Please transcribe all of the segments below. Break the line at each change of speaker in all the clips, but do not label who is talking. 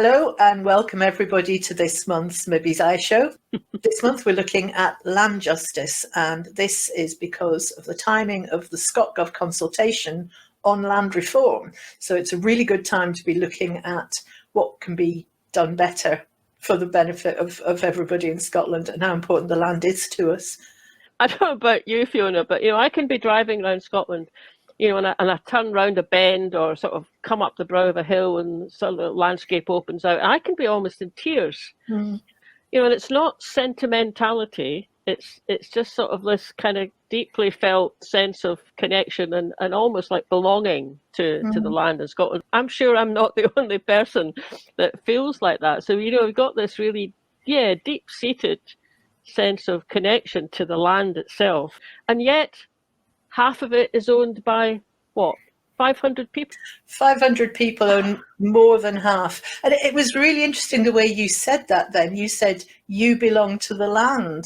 Hello and welcome everybody to this month's Mibby's Eye Show. This month we're looking at land justice, and this is because of the timing of the ScotGov consultation on land reform. So it's a really good time to be looking at what can be done better for the benefit of everybody in Scotland and how important the land is to us.
I don't know about you, Fiona, but I can be driving around Scotland, and I turn round a bend or sort of come up the brow of a hill and sort of the landscape opens out. And I can be almost in tears. And it's not sentimentality. It's just sort of this kind of deeply felt sense of connection and almost like belonging to the land in Scotland. I'm sure I'm not the only person that feels like that. So, we've got this really, deep-seated sense of connection to the land itself. And yet, half of it is owned by, 500 people? 500
people own more than half. And it was really interesting the way you said that then. You said you belong to the land.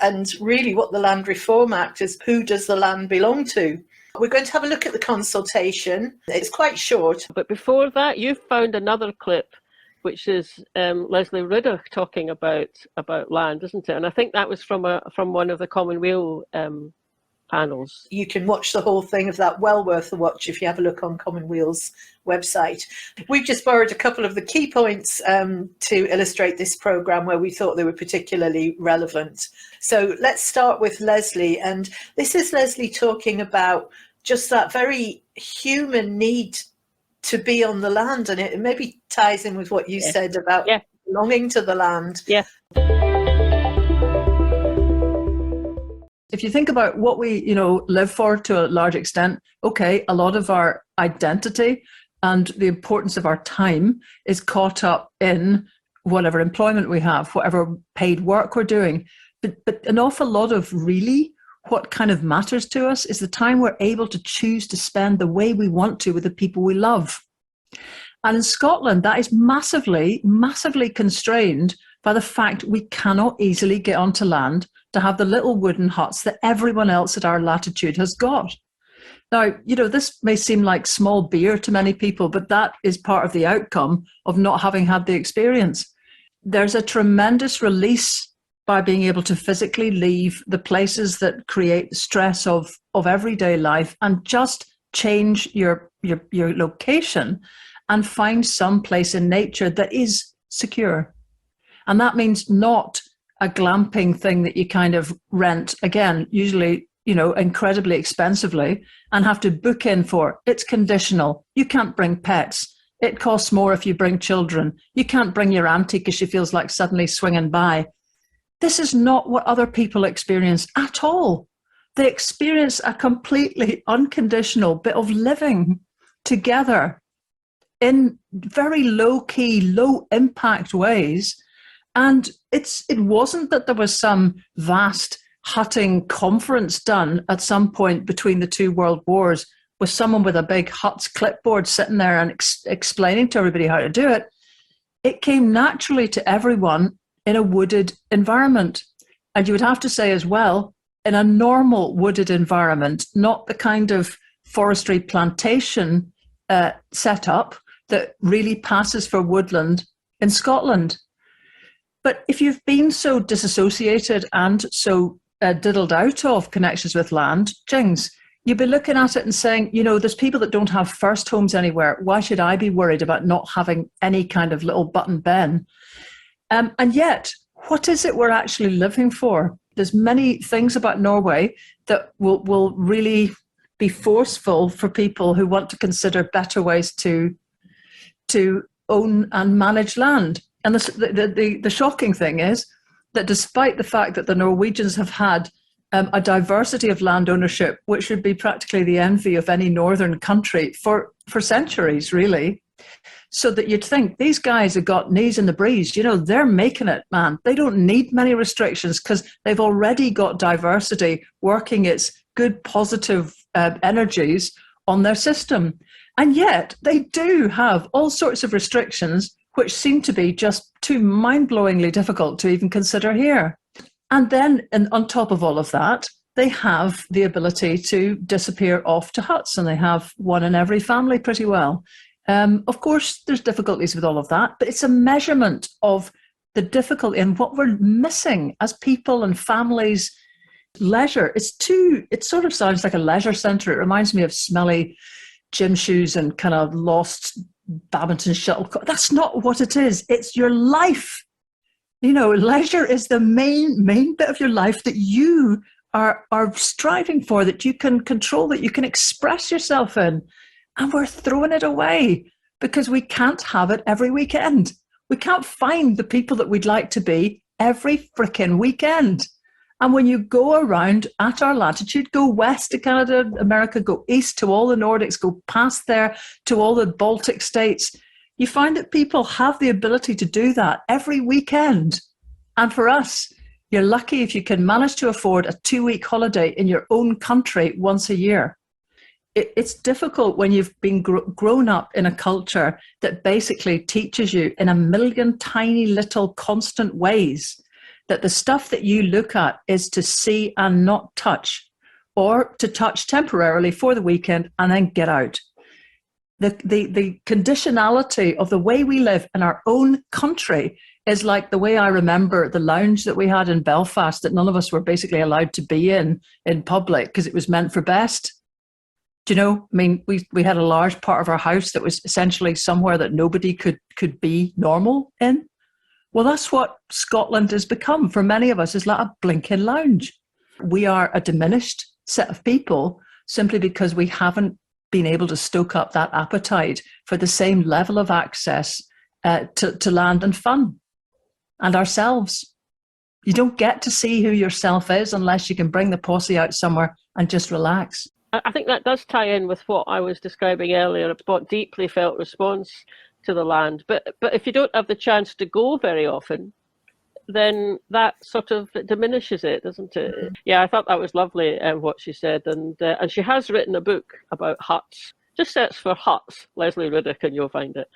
And really what the Land Reform Act is, who does the land belong to? We're going to have a look at the consultation. It's quite short.
But before that, you've found another clip, which is Lesley Riddoch talking about land, isn't it? And I think that was from one of the Commonweal panels.
You can watch the whole thing of that, well worth a watch if you have a look on Commonweal's website. We've just borrowed a couple of the key points to illustrate this programme where we thought they were particularly relevant. So let's start with Lesley, and this is Lesley talking about just that very human need to be on the land, and it maybe ties in with what you said about belonging to the land.
Yeah.
If you think about what we, live for to a large extent, okay, a lot of our identity and the importance of our time is caught up in whatever employment we have, whatever paid work we're doing. But an awful lot of really what kind of matters to us is the time we're able to choose to spend the way we want to with the people we love. And in Scotland, that is massively, massively constrained by the fact we cannot easily get onto land to have the little wooden huts that everyone else at our latitude has got. Now, this may seem like small beer to many people, but that is part of the outcome of not having had the experience. There's a tremendous release by being able to physically leave the places that create the stress of everyday life and just change your location and find some place in nature that is secure. And that means not a glamping thing that you kind of rent, again, usually, incredibly expensively, and have to book in for. It's conditional. You can't bring pets. It costs more if you bring children. You can't bring your auntie because she feels like suddenly swinging by. This is not what other people experience at all. They experience a completely unconditional bit of living together in very low-key, low-impact ways. And it wasn't that there was some vast hutting conference done at some point between the two world wars with someone with a big Huts clipboard sitting there and explaining to everybody how to do it. It came naturally to everyone in a wooded environment. And you would have to say as well, in a normal wooded environment, not the kind of forestry plantation setup that really passes for woodland in Scotland. But if you've been so disassociated and so diddled out of connections with land, jings, you'd be looking at it and saying, there's people that don't have first homes anywhere. Why should I be worried about not having any kind of little button ben? And yet, what is it we're actually living for? There's many things about Norway that will really be forceful for people who want to consider better ways to own and manage land. And the shocking thing is that despite the fact that the Norwegians have had a diversity of land ownership, which should be practically the envy of any northern country for centuries, really, so that you'd think these guys have got knees in the breeze, they're making it, man. They don't need many restrictions because they've already got diversity working its good, positive energies on their system. And yet they do have all sorts of restrictions which seem to be just too mind-blowingly difficult to even consider here. And then on top of all of that, they have the ability to disappear off to huts, and they have one in every family pretty well. Of course, there's difficulties with all of that, but it's a measurement of the difficulty and what we're missing as people and families. Leisure, it sort of sounds like a leisure centre. It reminds me of smelly gym shoes and kind of lost badminton shuttlecock. That's not what it is. It's your life. You know, leisure is the main bit of your life that you are striving for, that you can control, that you can express yourself in. And we're throwing it away because we can't have it every weekend. We can't find the people that we'd like to be every frickin' weekend. And when you go around at our latitude, go west to Canada, America, go east to all the Nordics, go past there to all the Baltic states, you find that people have the ability to do that every weekend. And for us, you're lucky if you can manage to afford a 2-week holiday in your own country once a year. It's difficult when you've been grown up in a culture that basically teaches you in a million tiny little constant ways that the stuff that you look at is to see and not touch, or to touch temporarily for the weekend and then get out. The conditionality of the way we live in our own country is like the way I remember the lounge that we had in Belfast that none of us were basically allowed to be in public because it was meant for best. Do you know, I mean, we had a large part of our house that was essentially somewhere that nobody could be normal in. Well, that's what Scotland has become for many of us, is like a blinking lounge. We are a diminished set of people simply because we haven't been able to stoke up that appetite for the same level of access to land and fun and ourselves. You don't get to see who yourself is unless you can bring the posse out somewhere and just relax.
I think that does tie in with what I was describing earlier about deeply felt response to the land. But if you don't have the chance to go very often, then that sort of diminishes it, doesn't it? Mm-hmm. Yeah, I thought that was lovely what she said. And she has written a book about huts. Just search for huts, Lesley Riddoch, and you'll find it.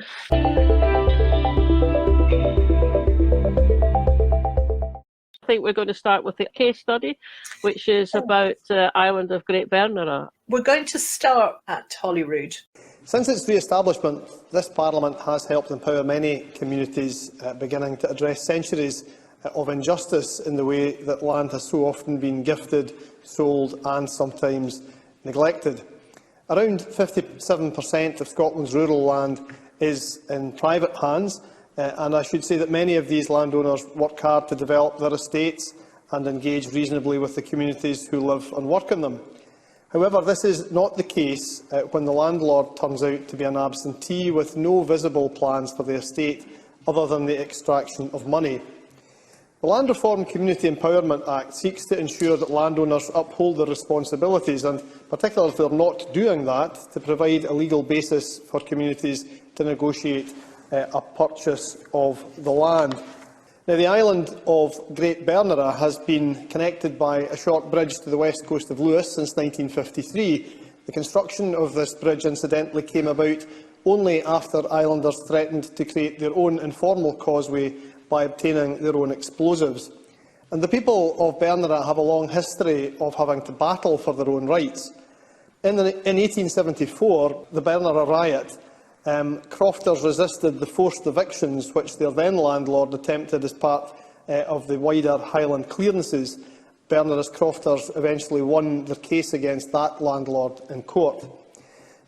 I think we're going to start with the case study, which is about the island of Great Bernera.
We're going to start at Holyrood.
Since its re-establishment, this Parliament has helped empower many communities beginning to address centuries of injustice in the way that land has so often been gifted, sold and sometimes neglected. Around 57% of Scotland's rural land is in private hands, and I should say that many of these landowners work hard to develop their estates and engage reasonably with the communities who live and work in them. However, this is not the case when the landlord turns out to be an absentee with no visible plans for the estate other than the extraction of money. The Land Reform Community Empowerment Act seeks to ensure that landowners uphold their responsibilities and, particularly if they are not doing that, to provide a legal basis for communities to negotiate a purchase of the land. Now, the island of Great Bernera has been connected by a short bridge to the west coast of Lewis since 1953. The construction of this bridge, incidentally, came about only after islanders threatened to create their own informal causeway by obtaining their own explosives. And the people of Bernera have a long history of having to battle for their own rights. In 1874, the Bernera riot, crofters resisted the forced evictions which their then landlord attempted as part of the wider Highland clearances. Bernera's crofters eventually won their case against that landlord in court.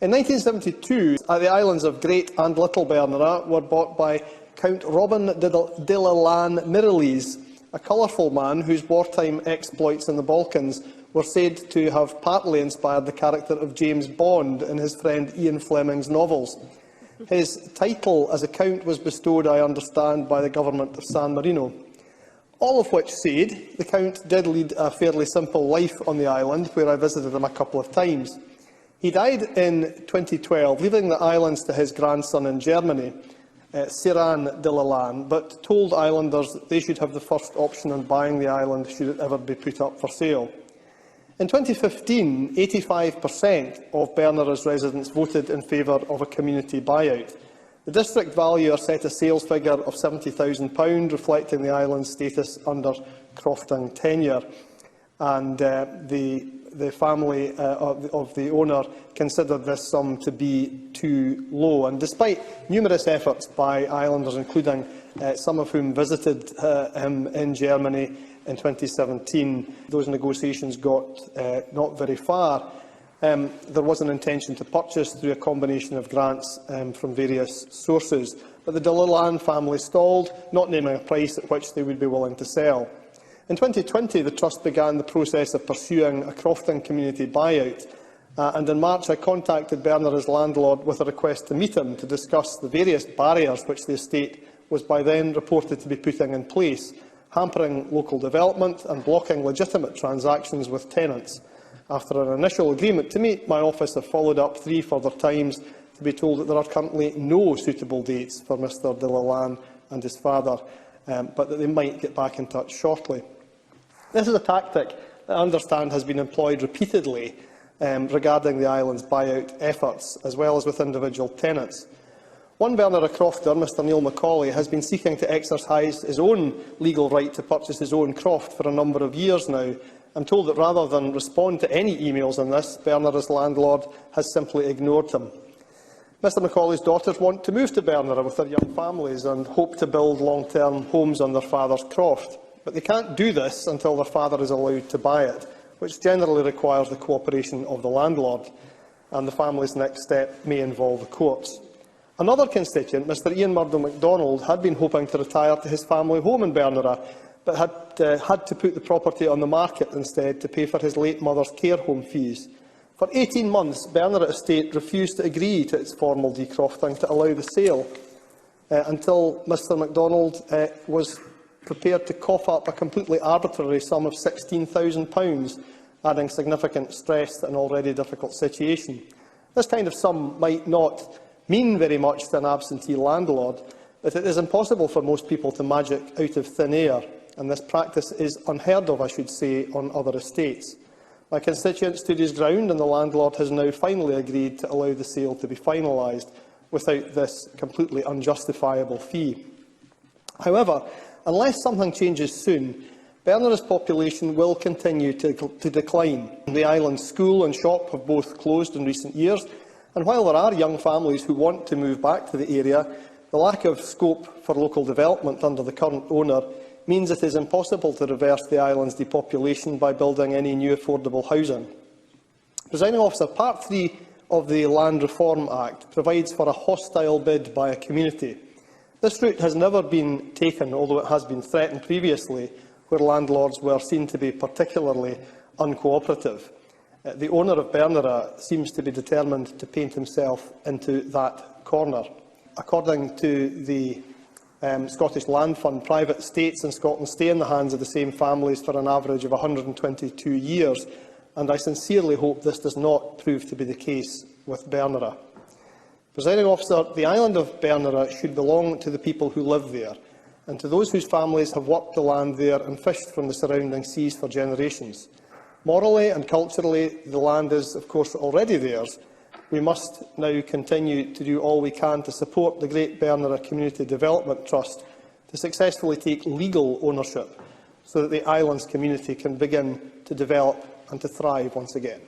In 1972, the islands of Great and Little Bernera were bought by Count Robin de Lalanne Mirrlees, a colourful man whose wartime exploits in the Balkans were said to have partly inspired the character of James Bond in his friend Ian Fleming's novels. His title as a count was bestowed, I understand, by the government of San Marino. All of which said, the count did lead a fairly simple life on the island, where I visited him a couple of times. He died in 2012, leaving the islands to his grandson in Germany, Siran de Lalanne, but told islanders that they should have the first option on buying the island should it ever be put up for sale. In 2015, 85% of Bernera's residents voted in favour of a community buyout. The district valuer set a sales figure of £70,000, reflecting the island's status under crofting tenure. And the the family of the owner considered this sum to be too low. And despite numerous efforts by islanders, including some of whom visited him in Germany in 2017, those negotiations got not very far. There was an intention to purchase through a combination of grants from various sources, but the De Leland family stalled, not naming a price at which they would be willing to sell. In 2020, the Trust began the process of pursuing a Crofton community buyout, and in March I contacted Bernera's landlord with a request to meet him to discuss the various barriers which the estate was by then reported to be putting in place, hampering local development and blocking legitimate transactions with tenants. After an initial agreement to meet, my office have followed up 3 further times to be told that there are currently no suitable dates for Mr de Leland and his father, but that they might get back in touch shortly. This is a tactic that I understand has been employed repeatedly regarding the island's buyout efforts, as well as with individual tenants. One Bernera crofter, Mr Neil Macaulay, has been seeking to exercise his own legal right to purchase his own croft for a number of years now. I'm told that rather than respond to any emails on this, Bernera's landlord has simply ignored them. Mr Macaulay's daughters want to move to Bernera with their young families and hope to build long-term homes on their father's croft. But they can't do this until their father is allowed to buy it, which generally requires the cooperation of the landlord, and the family's next step may involve the courts. Another constituent, Mr Ian Murdo MacDonald, had been hoping to retire to his family home in Bernera, but had to put the property on the market instead to pay for his late mother's care home fees. For 18 months, Bernera Estate refused to agree to its formal decrofting to allow the sale, until Mr MacDonald was prepared to cough up a completely arbitrary sum of £16,000, adding significant stress to an already difficult situation. This kind of sum might not mean very much to an absentee landlord, but it is impossible for most people to magic out of thin air, and this practice is unheard of, I should say, on other estates. My constituent stood his ground, and the landlord has now finally agreed to allow the sale to be finalised without this completely unjustifiable fee. However, unless something changes soon, Bernera's population will continue to decline. The island's school and shop have both closed in recent years, and while there are young families who want to move back to the area, the lack of scope for local development under the current owner means it is impossible to reverse the island's depopulation by building any new affordable housing. Presiding Officer, Part 3 of the Land Reform Act provides for a hostile bid by a community. This route has never been taken, although it has been threatened previously, where landlords were seen to be particularly uncooperative. The owner of Bernera seems to be determined to paint himself into that corner. According to the Scottish Land Fund, private estates in Scotland stay in the hands of the same families for an average of 122 years, and I sincerely hope this does not prove to be the case with Bernera. Presiding Officer, the island of Bernera should belong to the people who live there, and to those whose families have worked the land there and fished from the surrounding seas for generations. Morally and culturally, the land is, of course, already theirs. We must now continue to do all we can to support the Great Bernera Community Development Trust to successfully take legal ownership so that the island's community can begin to develop and to thrive once again.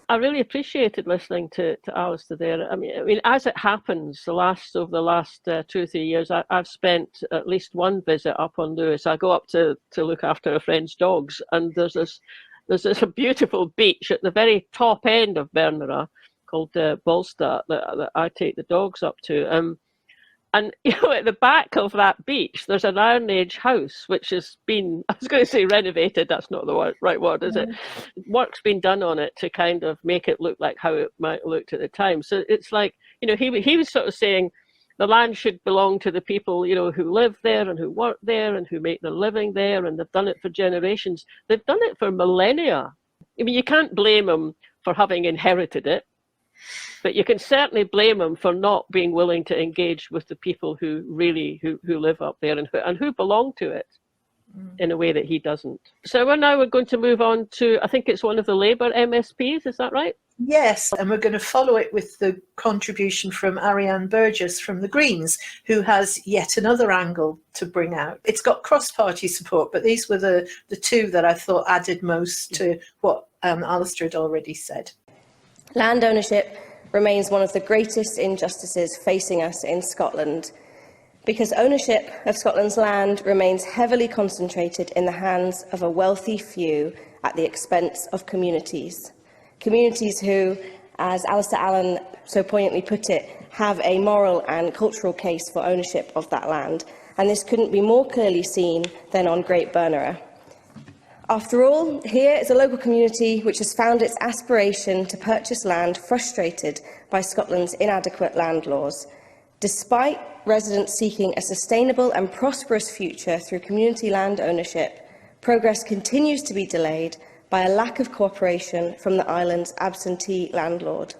I really appreciated listening to Alistair there. I mean, as it happens, over the last 2 or 3 years, I've spent at least one visit up on Lewis. I go up to look after a friend's dogs, and there's this beautiful beach at the very top end of Bernera called Bolstad that I take the dogs up to. And at the back of that beach, there's an Iron Age house, which has been, I was going to say renovated, that's not the right word, is it? Work's been done on it to kind of make it look like how it might have looked at the time. So it's like, he was sort of saying the land should belong to the people, who live there and who work there and who make their living there, and they've done it for generations. They've done it for millennia. I mean, you can't blame them for having inherited it, but you can certainly blame him for not being willing to engage with the people who live up there and who belong to it in a way that he doesn't. So we're going to move on to, I think it's one of the Labour MSPs, is that right?
Yes, and we're going to follow it with the contribution from Ariane Burgess from the Greens, who has yet another angle to bring out. It's got cross-party support, but these were the two that I thought added most to what Alistair had already said.
Land ownership remains one of the greatest injustices facing us in Scotland, because ownership of Scotland's land remains heavily concentrated in the hands of a wealthy few at the expense of communities. Communities who, as Alistair Allen so poignantly put it, have a moral and cultural case for ownership of that land, and this couldn't be more clearly seen than on Great Bernera. After all, here is a local community which has found its aspiration to purchase land frustrated by Scotland's inadequate land laws. Despite residents seeking a sustainable and prosperous future through community land ownership, progress continues to be delayed by a lack of cooperation from the island's absentee landlord.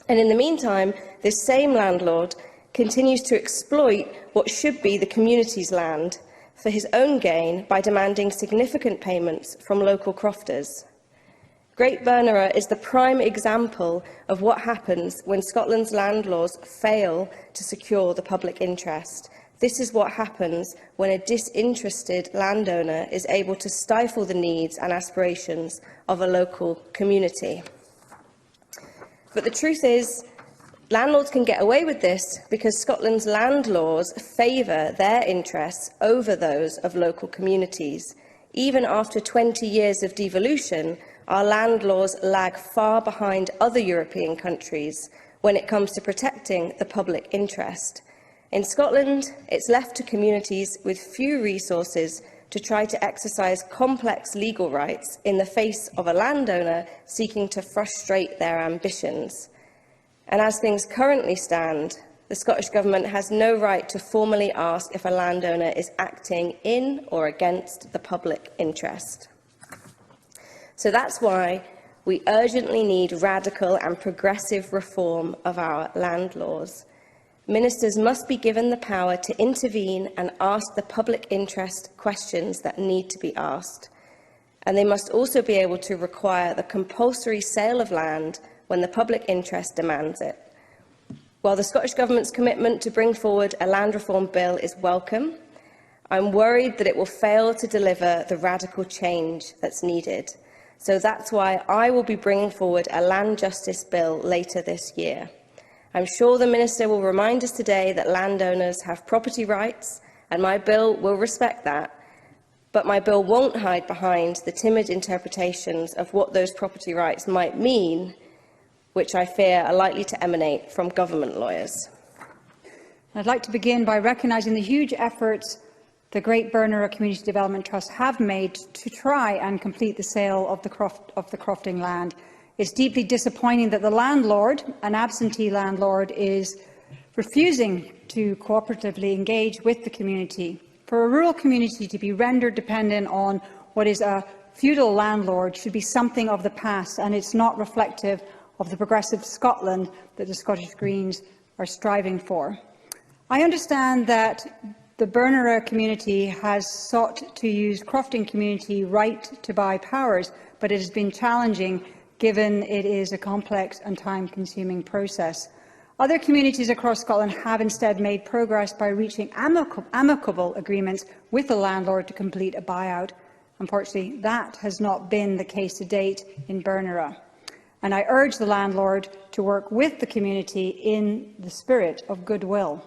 And in the meantime, this same landlord continues to exploit what should be the community's land for his own gain by demanding significant payments from local crofters. Great Bernera is the prime example of what happens when Scotland's land laws fail to secure the public interest. This is what happens when a disinterested landowner is able to stifle the needs and aspirations of a local community. But the truth is, landlords can get away with this because Scotland's land laws favour their interests over those of local communities. Even after 20 years of devolution, our land laws lag far behind other European countries when it comes to protecting the public interest. In Scotland, it's left to communities with few resources to try to exercise complex legal rights in the face of a landowner seeking to frustrate their ambitions. And as things currently stand, the Scottish Government has no right to formally ask if a landowner is acting in or against the public interest. So that's why we urgently need radical and progressive reform of our land laws. Ministers must be given the power to intervene and ask the public interest questions that need to be asked. And they must also be able to require the compulsory sale of land when the public interest demands it. While the Scottish Government's commitment to bring forward a land reform bill is welcome, I'm worried that it will fail to deliver the radical change that's needed. So that's why I will be bringing forward a land justice bill later this year. I'm sure the Minister will remind us today that landowners have property rights, and my bill will respect that. But my bill won't hide behind the timid interpretations of what those property rights might mean, which I fear are likely to emanate from government lawyers.
I'd like to begin by recognising the huge efforts the Great Bernera Community Development Trust have made to try and complete the sale of the crofting land. It's deeply disappointing that the landlord, an absentee landlord, is refusing to cooperatively engage with the community. For a rural community to be rendered dependent on what is a feudal landlord should be something of the past, and it's not reflective of the progressive Scotland that the Scottish Greens are striving for. I understand that the Bernera community has sought to use crofting community right to buy powers, but it has been challenging given it is a complex and time-consuming process. Other communities across Scotland have instead made progress by reaching amicable agreements with the landlord to complete a buyout. Unfortunately, that has not been the case to date in Bernera, and I urge the landlord to work with the community in the spirit of goodwill.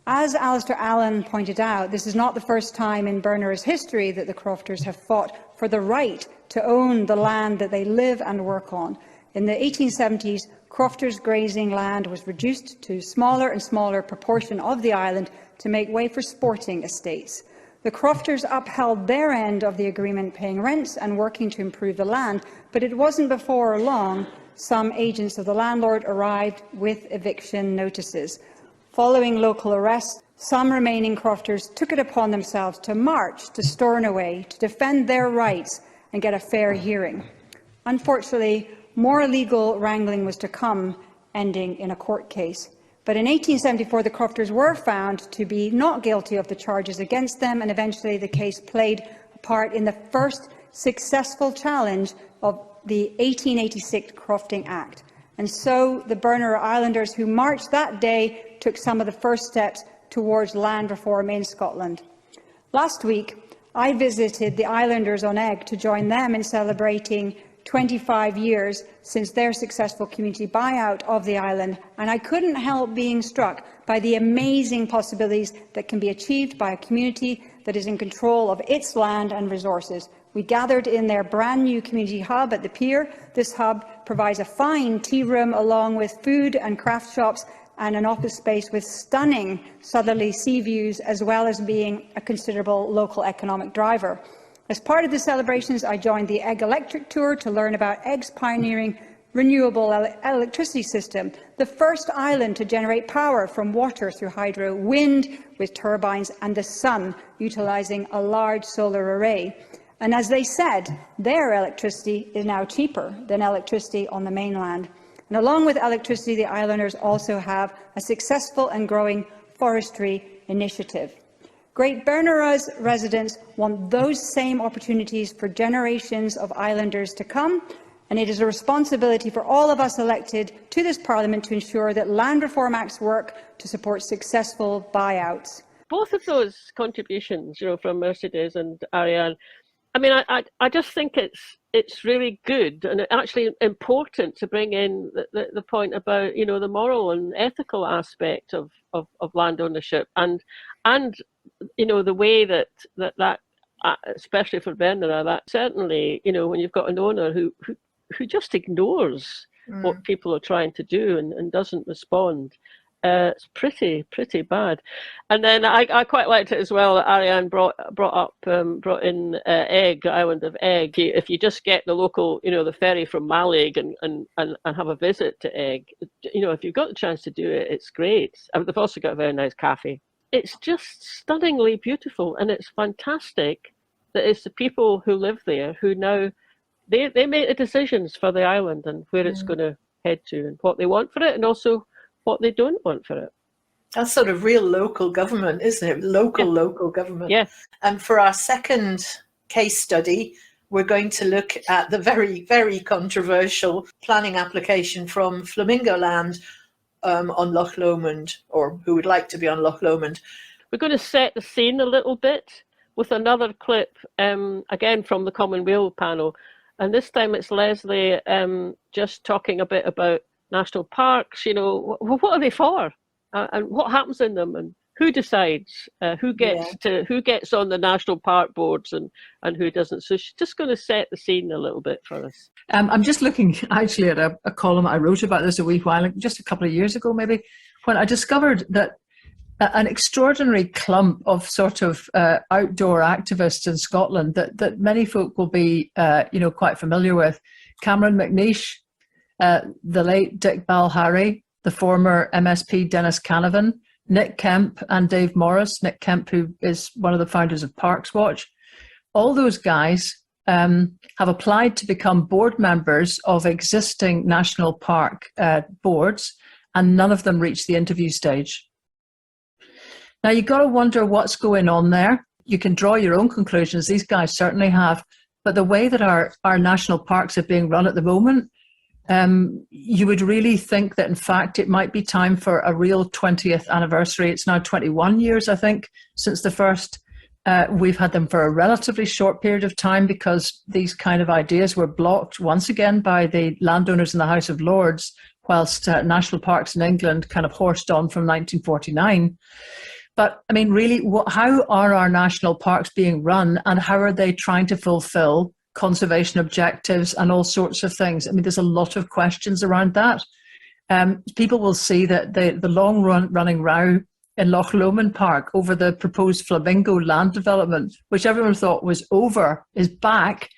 As Alistair Allen pointed out, this is not the first time in Bernera's history that the crofters have fought for the right to own the land that they live and work on. In the 1870s, crofters' grazing land was reduced to a smaller and smaller proportion of the island to make way for sporting estates. The crofters upheld their end of the agreement, paying rents and working to improve the land, but it wasn't before long some agents of the landlord arrived with eviction notices. Following local arrests, some remaining crofters took it upon themselves to march to Stornoway to defend their rights and get a fair hearing. Unfortunately, more legal wrangling was to come, ending in a court case. But in 1874, the crofters were found to be not guilty of the charges against them, and eventually the case played a part in the first successful challenge of the 1886 Crofting Act. And so the Bernera Islanders who marched that day took some of the first steps towards land reform in Scotland. Last week, I visited the Islanders on Egg to join them in celebrating 25 years since their successful community buyout of the island, and I couldn't help being struck by the amazing possibilities that can be achieved by a community that is in control of its land and resources. We gathered in their brand new community hub at the pier. This hub provides a fine tea room along with food and craft shops and an office space with stunning southerly sea views, as well as being a considerable local economic driver. As part of the celebrations, I joined the Egg Electric Tour to learn about Egg's pioneering renewable electricity system, the first island to generate power from water through hydro, wind with turbines, and the sun, utilising a large solar array. And as they said, their electricity is now cheaper than electricity on the mainland. And along with electricity, the islanders also have a successful and growing forestry initiative. Great Bernera's residents want those same opportunities for generations of islanders to come, and it is a responsibility for all of us elected to this Parliament to ensure that Land Reform Acts work to support successful buyouts.
Both of those contributions, from Mercedes and Ariane, I mean, I just think it's really good and actually important to bring in the point about, the moral and ethical aspect of land ownership and the way that especially for Bernera, that certainly, when you've got an owner who just ignores what people are trying to do and doesn't respond, it's pretty bad. And then I quite liked it as well that Ariane brought in Egg, island of Egg. If you just get the local, the ferry from MacLeod and have a visit to Egg, if you've got the chance to do it, it's great. And they've also got a very nice cafe. It's just stunningly beautiful, and it's fantastic that it's the people who live there who now they make the decisions for the island and where it's going to head to and what they want for it, and also what they don't want for it.
That's sort of real local government, isn't it? Local government.
Yeah.
And for our second case study, we're going to look at the very, very controversial planning application from Flamingo Land on Loch Lomond, or who would like to be on Loch Lomond.
We're going to set the scene a little bit with another clip, again from the Commonweal panel. And this time it's Lesley just talking a bit about national parks. What are they for, and what happens in them, and who decides who gets on the national park boards and who doesn't. So she's just going to set the scene a little bit for us.
I'm just looking actually at a column I wrote about this a wee while, just a couple of years ago maybe, when I discovered that an extraordinary clump of sort of outdoor activists in Scotland that many folk will be quite familiar with. Cameron McNeish, the late Dick Balharry, the former MSP Dennis Canavan, Nick Kemp and Dave Morris. Nick Kemp, who is one of the founders of Parks Watch. All those guys have applied to become board members of existing national park boards, and none of them reached the interview stage. Now, you've got to wonder what's going on there. You can draw your own conclusions. These guys certainly have. But the way that our national parks are being run at the moment, you would really think that, in fact, it might be time for a real 20th anniversary. It's now 21 years, I think, since the first. We've had them for a relatively short period of time because these kind of ideas were blocked once again by the landowners in the House of Lords, whilst national parks in England kind of horsed on from 1949. But, I mean, really, how are our national parks being run, and how are they trying to fulfil conservation objectives and all sorts of things? I mean, there's a lot of questions around that. People will see that the long-running row in Loch Lomond Park over the proposed Flamingo Land development, which everyone thought was over, is back.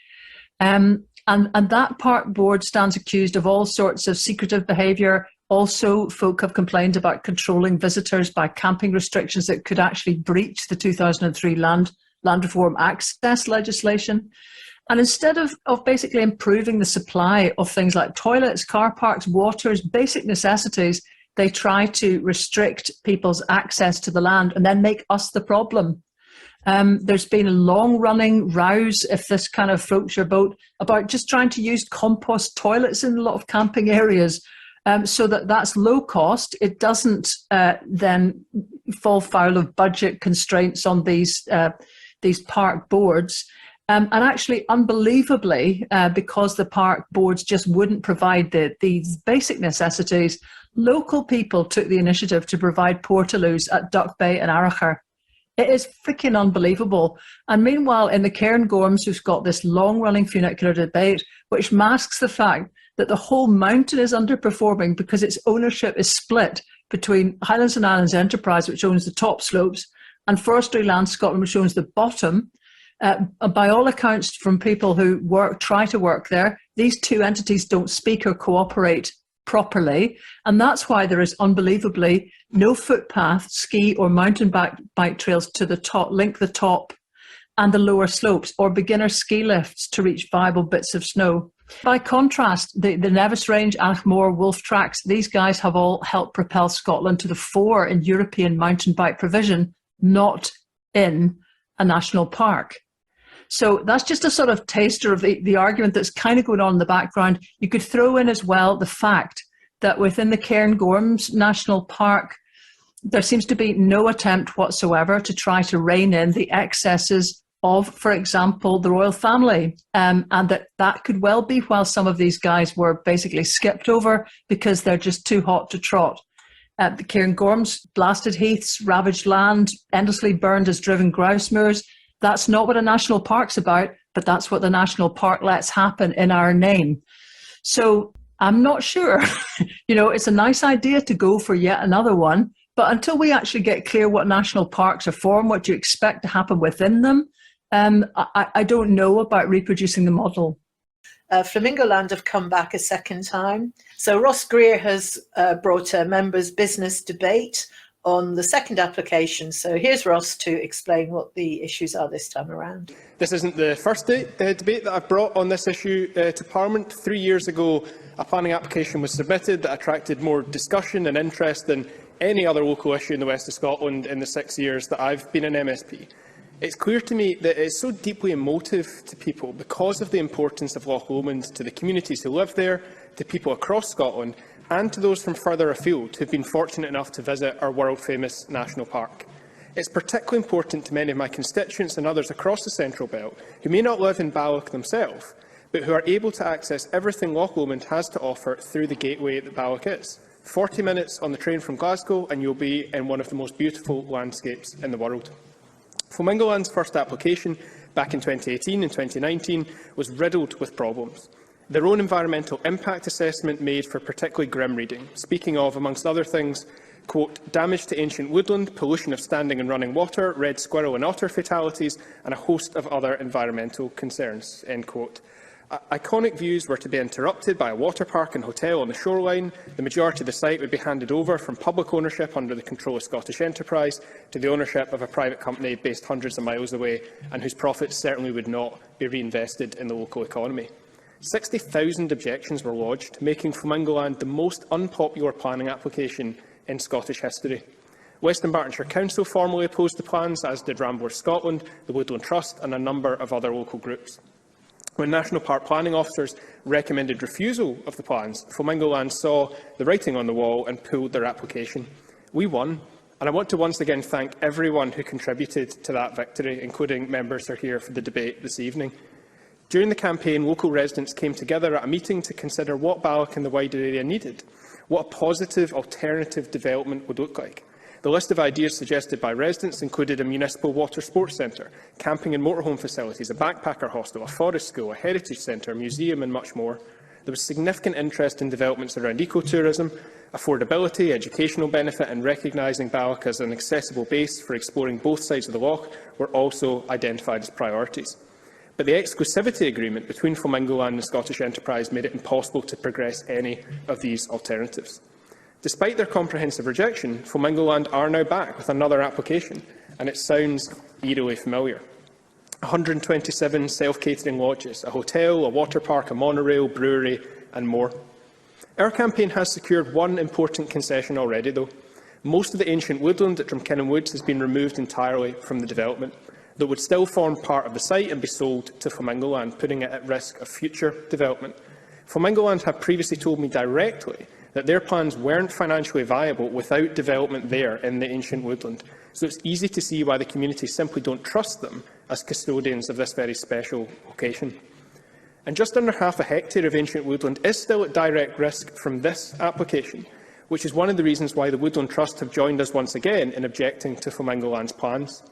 And that park board stands accused of all sorts of secretive behaviour. Also, folk have complained about controlling visitors by camping restrictions that could actually breach the 2003 Land Reform Access legislation. And instead of basically improving the supply of things like toilets, car parks, waters, basic necessities, they try to restrict people's access to the land and then make us the problem. There's been long-running rows, if this kind of floats your boat, about just trying to use compost toilets in a lot of camping areas, so that's low cost. It doesn't then fall foul of budget constraints on these park boards. And actually, unbelievably, because the park boards just wouldn't provide these basic necessities, local people took the initiative to provide portaloos at Duck Bay and Aracher. It is freaking unbelievable. And meanwhile, in the Cairngorms, we've got this long-running funicular debate, which masks the fact that the whole mountain is underperforming because its ownership is split between Highlands and Islands Enterprise, which owns the top slopes, and Forestry Land Scotland, which owns the bottom. By all accounts, from people who try to work there, these two entities don't speak or cooperate properly, and that's why there is unbelievably no footpath, ski or mountain bike trails to the top, link the top and the lower slopes, or beginner ski lifts to reach viable bits of snow. By contrast, the Nevis Range, Alchmore, Wolf Tracks, these guys have all helped propel Scotland to the fore in European mountain bike provision, not in a national park. So that's just a sort of taster of the argument that's kind of going on in the background. You could throw in as well the fact that within the Cairngorms National Park, there seems to be no attempt whatsoever to try to rein in the excesses of, for example, the royal family, and that could well be while some of these guys were basically skipped over because they're just too hot to trot. The Cairngorms, blasted heaths, ravaged land, endlessly burned as driven grouse moors. That's not what a national park's about, but that's what the national park lets happen in our name. So I'm not sure. It's a nice idea to go for yet another one, but until we actually get clear what national parks are for and what you expect to happen within them, I don't know about reproducing the model.
Flamingo Land have come back a second time. So Ross Greer has brought a members' business debate on the second application. So here's Ross to explain what the issues are this time around.
This isn't the first debate that I've brought on this issue to Parliament. 3 years ago, a planning application was submitted that attracted more discussion and interest than any other local issue in the west of Scotland in the 6 years that I've been an MSP. It's clear to me that it's so deeply emotive to people because of the importance of Loch Lomond to the communities who live there, to people across Scotland, and to those from further afield who have been fortunate enough to visit our world-famous national park. It's particularly important to many of my constituents and others across the Central Belt who may not live in Balloch themselves, but who are able to access everything Loch Lomond has to offer through the gateway that Balloch is. 40 minutes on the train from Glasgow and you'll be in one of the most beautiful landscapes in the world. Flamingo Land's first application, back in 2018 and 2019, was riddled with problems. Their own environmental impact assessment made for particularly grim reading, speaking of, amongst other things, quote, damage to ancient woodland, pollution of standing and running water, red squirrel and otter fatalities, and a host of other environmental concerns, end quote. Iconic views were to be interrupted by a water park and hotel on the shoreline. The majority of the site would be handed over from public ownership under the control of Scottish Enterprise to the ownership of a private company based hundreds of miles away and whose profits certainly would not be reinvested in the local economy. 60,000 objections were lodged, making Flamingo Land the most unpopular planning application in Scottish history. Western Bartonshire Council formally opposed the plans, as did Rambler Scotland, the Woodland Trust and a number of other local groups. When National Park planning officers recommended refusal of the plans, Flamingo Land saw the writing on the wall and pulled their application. We won, and I want to once again thank everyone who contributed to that victory, including members who are here for the debate this evening. During the campaign, local residents came together at a meeting to consider what Balloch and the wider area needed, what a positive alternative development would look like. The list of ideas suggested by residents included a municipal water sports centre, camping and motorhome facilities, a backpacker hostel, a forest school, a heritage centre, a museum and much more. There was significant interest in developments around ecotourism, affordability, educational benefit and recognising Balloch as an accessible base for exploring both sides of the loch were also identified as priorities. But the exclusivity agreement between Flamingo Land and Scottish Enterprise made it impossible to progress any of these alternatives. Despite their comprehensive rejection, Flamingo Land are now back with another application, and it sounds eerily familiar. 127 self-catering lodges, a hotel, a water park, a monorail, brewery and more. Our campaign has secured one important concession already, though. Most of the ancient woodland at Drumkinnon Woods has been removed entirely from the development. that would still form part of the site and be sold to Flamingo Land, putting it at risk of future development. Flamingo Land have previously told me directly that their plans weren't financially viable without development there in the ancient woodland, so it's easy to see why the community simply don't trust them as custodians of this very special location. And just under half a hectare of ancient woodland is still at direct risk from this application, which is one of the reasons why the Woodland Trust have joined us once again in objecting to Flamingo Land's plans.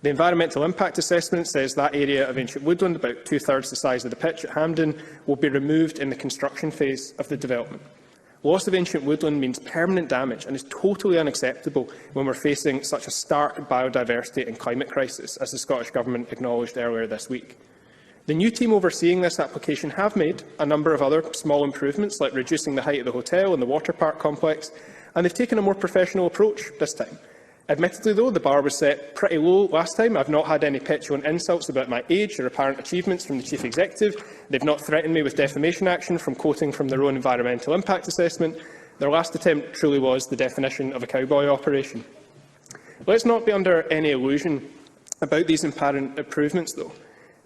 The environmental impact assessment says that area of ancient woodland, about 2/3 the size of the pitch at Hampden, will be removed in the construction phase of the development. Loss of ancient woodland means permanent damage and is totally unacceptable when we're facing such a stark biodiversity and climate crisis, as the Scottish Government acknowledged earlier this week. The new team overseeing this application have made a number of other small improvements, like reducing the height of the hotel and the water park complex, and they've taken a more professional approach this time. Admittedly, though, the bar was set pretty low last time. I've not had any petulant insults about my age or apparent achievements from the Chief Executive. They've not threatened me with defamation action from quoting from their own environmental impact assessment. Their last attempt truly was the definition of a cowboy operation. Let's not be under any illusion about these apparent improvements, though.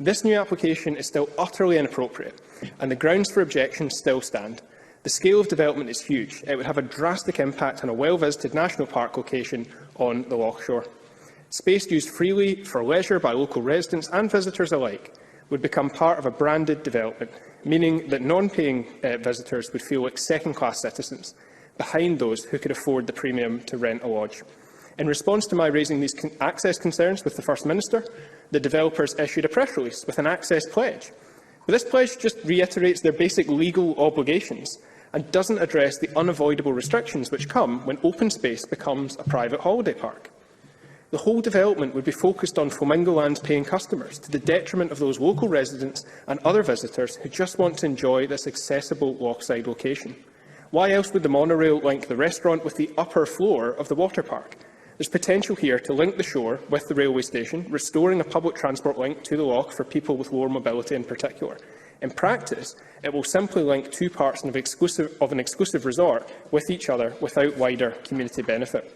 This new application is still utterly inappropriate, and the grounds for objection still stand. The scale of development is huge. It would have a drastic impact on a well-visited national park location on the Loch Shore. Space used freely for leisure by local residents and visitors alike would become part of a branded development, meaning that non-paying visitors would feel like second-class citizens, behind those who could afford the premium to rent a lodge. In response to my raising these access concerns with the First Minister, the developers issued a press release with an access pledge. But this pledge just reiterates their basic legal obligations and doesn't address the unavoidable restrictions which come when open space becomes a private holiday park. The whole development would be focused on Flamingo Land's paying customers, to the detriment of those local residents and other visitors who just want to enjoy this accessible lochside location. Why else would the monorail link the restaurant with the upper floor of the water park? There's potential here to link the shore with the railway station, restoring a public transport link to the loch for people with lower mobility in particular. In practice, it will simply link two parts of an exclusive resort with each other without wider community benefit.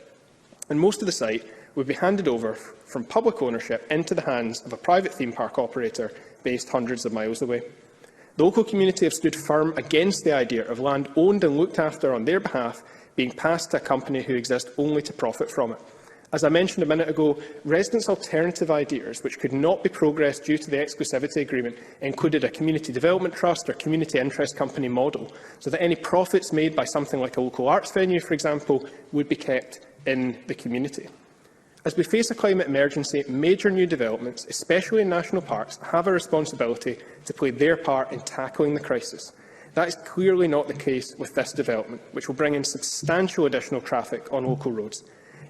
And most of the site would be handed over from public ownership into the hands of a private theme park operator based hundreds of miles away. The local community have stood firm against the idea of land owned and looked after on their behalf being passed to a company who exists only to profit from it. As I mentioned a minute ago, residents' alternative ideas, which could not be progressed due to the exclusivity agreement, included a community development trust or community interest company model, so that any profits made by something like a local arts venue, for example, would be kept in the community. As we face a climate emergency, major new developments, especially in national parks, have a responsibility to play their part in tackling the crisis. That is clearly not the case with this development, which will bring in substantial additional traffic on local roads.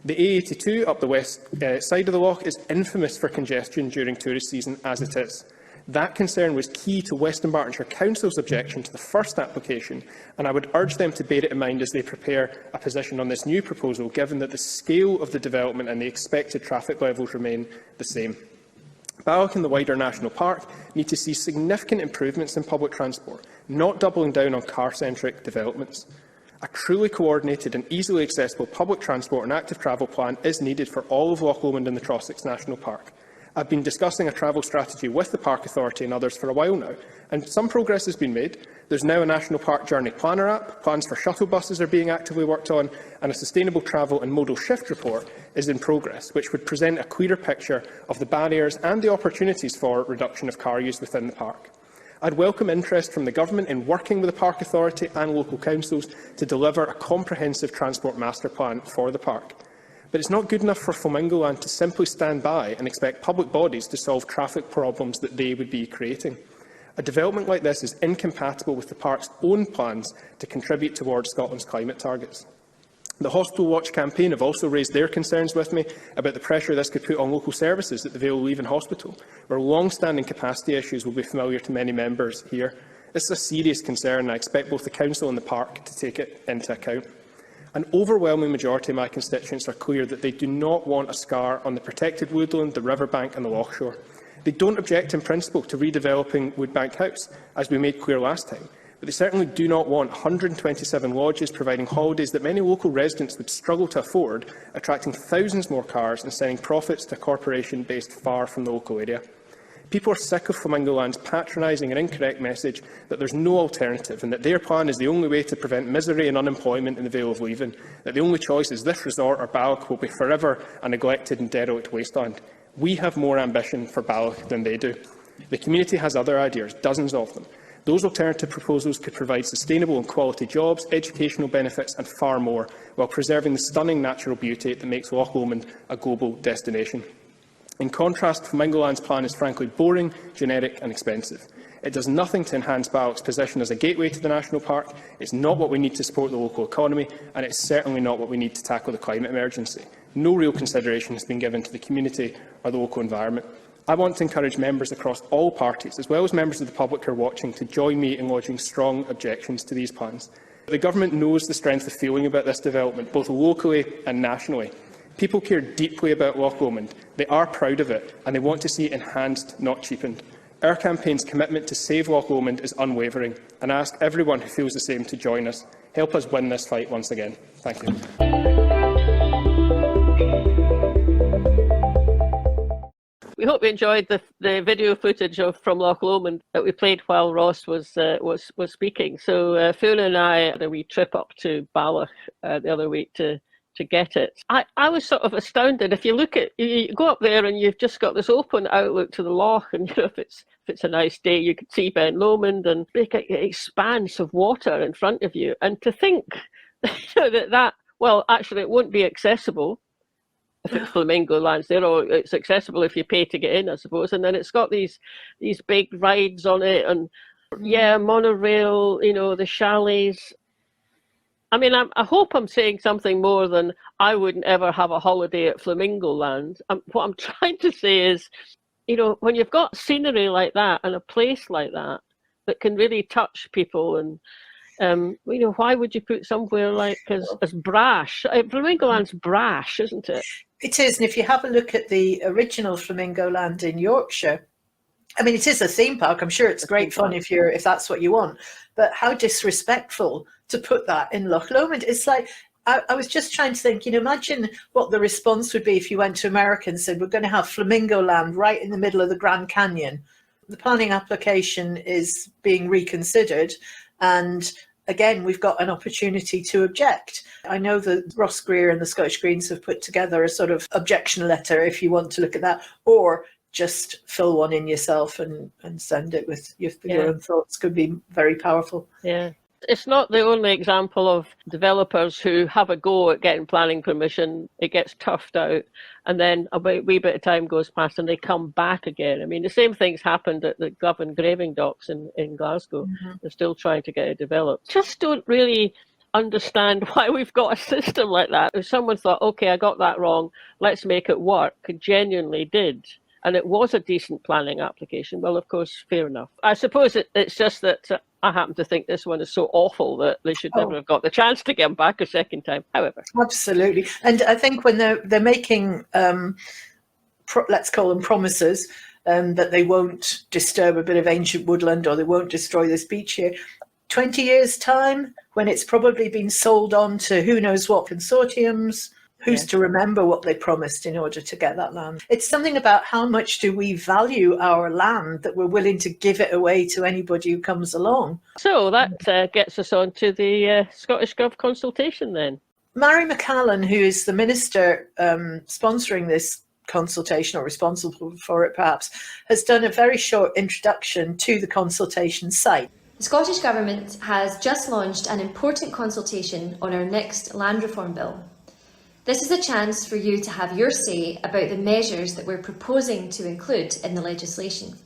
The A82 up the west side of the loch is infamous for congestion during tourist season, as it is. That concern was key to Western Bartonshire Council's objection to the first application, and I would urge them to bear it in mind as they prepare a position on this new proposal, given that the scale of the development and the expected traffic levels remain the same. Balloch and the wider national park need to see significant improvements in public transport, not doubling down on car-centric developments. A truly coordinated and easily accessible public transport and active travel plan is needed for all of Loch Lomond and the Trossachs National Park. I've been discussing a travel strategy with the Park Authority and others for a while now, and some progress has been made. There's now a National Park Journey Planner app, plans for shuttle buses are being actively worked on, and a Sustainable Travel and Modal Shift report is in progress, which would present a clearer picture of the barriers and the opportunities for reduction of car use within the park. I'd welcome interest from the Government in working with the Park Authority and local councils to deliver a comprehensive transport master plan for the park. But it's not good enough for Flamingo Land to simply stand by and expect public bodies to solve traffic problems that they would be creating. A development like this is incompatible with the park's own plans to contribute towards Scotland's climate targets. The Hospital Watch campaign have also raised their concerns with me about the pressure this could put on local services at the Vale Leaven Hospital, where long-standing capacity issues will be familiar to many members here. This is a serious concern, and I expect both the Council and the Park to take it into account. An overwhelming majority of my constituents are clear that they do not want a scar on the protected woodland, the riverbank and the Loch Shore. They don't object in principle to redeveloping Woodbank House, as we made clear last time, but they certainly do not want 127 lodges providing holidays that many local residents would struggle to afford, attracting thousands more cars and sending profits to a corporation based far from the local area. People are sick of Flamingo Land's patronising and incorrect message that there is no alternative and that their plan is the only way to prevent misery and unemployment in the Vale of Leven, that the only choice is this resort or Balloch will be forever a neglected and derelict wasteland. We have more ambition for Balloch than they do. The community has other ideas, dozens of them. Those alternative proposals could provide sustainable and quality jobs, educational benefits and far more, while preserving the stunning natural beauty that makes Loch Lomond a global destination. In contrast, Flamingo Land's plan is frankly boring, generic and expensive. It does nothing to enhance Balloch's position as a gateway to the national park, it's not what we need to support the local economy, and it's certainly not what we need to tackle the climate emergency. No real consideration has been given to the community or the local environment. I want to encourage members across all parties, as well as members of the public who are watching, to join me in lodging strong objections to these plans. The Government knows the strength of feeling about this development, both locally and nationally. People care deeply about Loch Lomond, they are proud of it, and they want to see it enhanced, not cheapened. Our campaign's commitment to save Loch Lomond is unwavering, and I ask everyone who feels the same to join us. Help us win this fight once again. Thank you.
We hope you enjoyed the video footage from Loch Lomond that we played while Ross was speaking. So Fiona and I had a wee trip up to Balloch the other week to get it. I was sort of astounded. If you look at, you go up there and you've just got this open outlook to the loch, and you know, if it's a nice day, you can see Ben Lomond and big expanse of water in front of you. And to think that well, actually, it won't be accessible if it's Flamingo Lands there, or it's accessible if you pay to get in, I suppose. And then it's got these big rides on it, and yeah, monorail, you know, the chalets. I mean, I hope I'm saying something more than I wouldn't ever have a holiday at Flamingo Land. What I'm trying to say is, you know, when you've got scenery like that and a place like that that can really touch people, and you know, why would you put somewhere like as brash? Flamingo Land's brash, isn't it?
It is, and if you have a look at the original Flamingo Land in Yorkshire, I mean, it is a theme park. I'm sure it's great fun if that's what you want. But how disrespectful to put that in Loch Lomond. It's like, I was just trying to think, you know, imagine what the response would be if you went to America and said, we're going to have Flamingo Land right in the middle of the Grand Canyon. The planning application is being reconsidered, and again, we've got an opportunity to object. I know that Ross Greer and the Scottish Greens have put together a sort of objection letter, if you want to look at that, or just fill one in yourself and send it with your own thoughts. Could be very powerful.
Yeah. It's not the only example of developers who have a go at getting planning permission, it gets toughed out, and then a wee bit of time goes past and they come back again. I mean, the same thing's happened at the Govan Graving Docks in Glasgow. Mm-hmm. They're still trying to get it developed. Just don't really understand why we've got a system like that. If someone thought, okay, I got that wrong, let's make it work, genuinely did, and it was a decent planning application, well, of course, fair enough. I suppose it's just that I happen to think this one is so awful that they should never have got the chance to get them back a second time, however.
Absolutely. And I think when they're making, let's call them promises, that they won't disturb a bit of ancient woodland or they won't destroy this beach here, 20 years' time, when it's probably been sold on to who knows what consortiums, who's to remember what they promised in order to get that land? It's something about how much do we value our land that we're willing to give it away to anybody who comes along.
So that gets us on to the Scottish Gov consultation then.
Mary McAlpine, who is the minister sponsoring this consultation, or responsible for it perhaps, has done a very short introduction to the consultation site.
The Scottish Government has just launched an important consultation on our next land reform bill. This is a chance for you to have your say about the measures that we're proposing to include in the legislation.